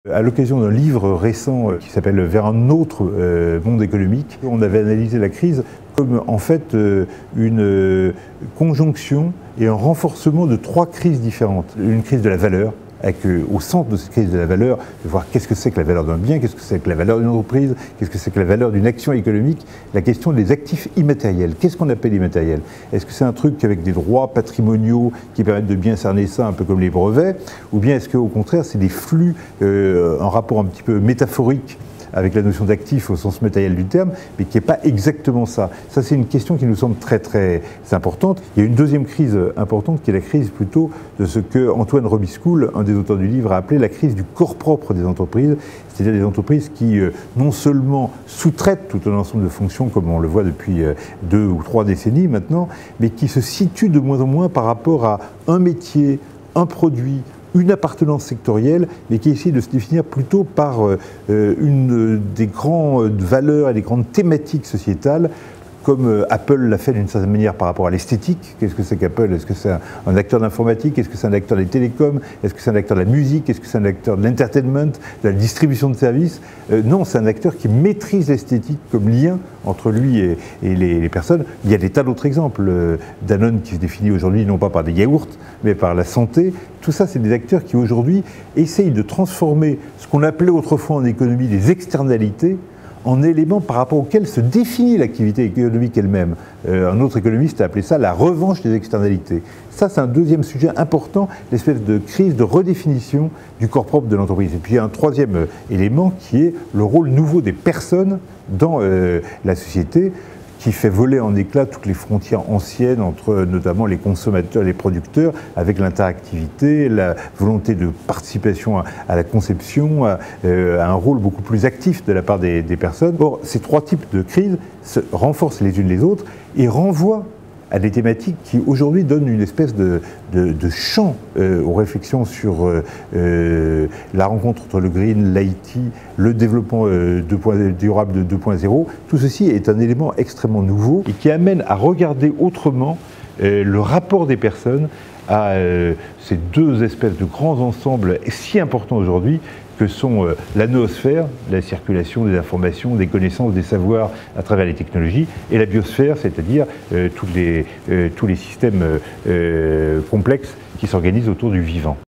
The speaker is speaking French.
À l'occasion d'un livre récent qui s'appelle « Vers un autre monde économique », on avait analysé la crise comme en fait une conjonction et un renforcement de trois crises différentes. Une crise de la valeur, avec au centre de cette crise de la valeur, de voir qu'est-ce que c'est que la valeur d'un bien, qu'est-ce que c'est que la valeur d'une entreprise, qu'est-ce que c'est que la valeur d'une action économique, la question des actifs immatériels. Qu'est-ce qu'on appelle immatériel? Est-ce que c'est un truc avec des droits patrimoniaux qui permettent de bien cerner ça, un peu comme les brevets, ou bien est-ce qu'au contraire c'est des flux, un rapport un petit peu métaphorique avec la notion d'actif au sens matériel du terme, mais qui n'est pas exactement ça. Ça, c'est une question qui nous semble très importante. Il y a une deuxième crise importante qui est la crise plutôt de ce que Antoine Robiscoul, un des auteurs du livre, a appelé la crise du corps propre des entreprises, c'est-à-dire des entreprises qui non seulement sous-traitent tout un ensemble de fonctions, comme on le voit depuis 2 ou 3 décennies maintenant, mais qui se situent de moins en moins par rapport à un métier, un produit, une appartenance sectorielle, mais qui essaie de se définir plutôt par une des grandes valeurs et des grandes thématiques sociétales, comme Apple l'a fait d'une certaine manière par rapport à l'esthétique. Qu'est-ce que c'est qu'Apple? Est-ce que c'est un acteur d'informatique? Est-ce que c'est un acteur des télécoms? Est-ce que c'est un acteur de la musique? Est-ce que c'est un acteur de l'entertainment, de la distribution de services? Non, c'est un acteur qui maîtrise l'esthétique comme lien entre lui et les personnes. Il y a des tas d'autres exemples. Danone qui se définit aujourd'hui non pas par des yaourts, mais par la santé. Tout ça, c'est des acteurs qui aujourd'hui essayent de transformer ce qu'on appelait autrefois en économie des externalités en éléments par rapport auxquels se définit l'activité économique elle-même. Un autre économiste a appelé ça la revanche des externalités. Ça, c'est un deuxième sujet important, l'espèce de crise de redéfinition du corps propre de l'entreprise. Et puis il y a un troisième élément qui est le rôle nouveau des personnes dans la société, qui fait voler en éclats toutes les frontières anciennes entre notamment les consommateurs et les producteurs, avec l'interactivité, la volonté de participation à la conception, à un rôle beaucoup plus actif de la part des personnes. Or, ces trois types de crises se renforcent les unes les autres et renvoient à des thématiques qui aujourd'hui donnent une espèce de champ aux réflexions sur la rencontre entre le green, l'IT, le développement durable de 2.0. Tout ceci est un élément extrêmement nouveau et qui amène à regarder autrement le rapport des personnes à ces deux espèces de grands ensembles si importants aujourd'hui que sont la noosphère, la circulation des informations, des connaissances, des savoirs à travers les technologies, et la biosphère, c'est-à-dire tous les systèmes complexes qui s'organisent autour du vivant.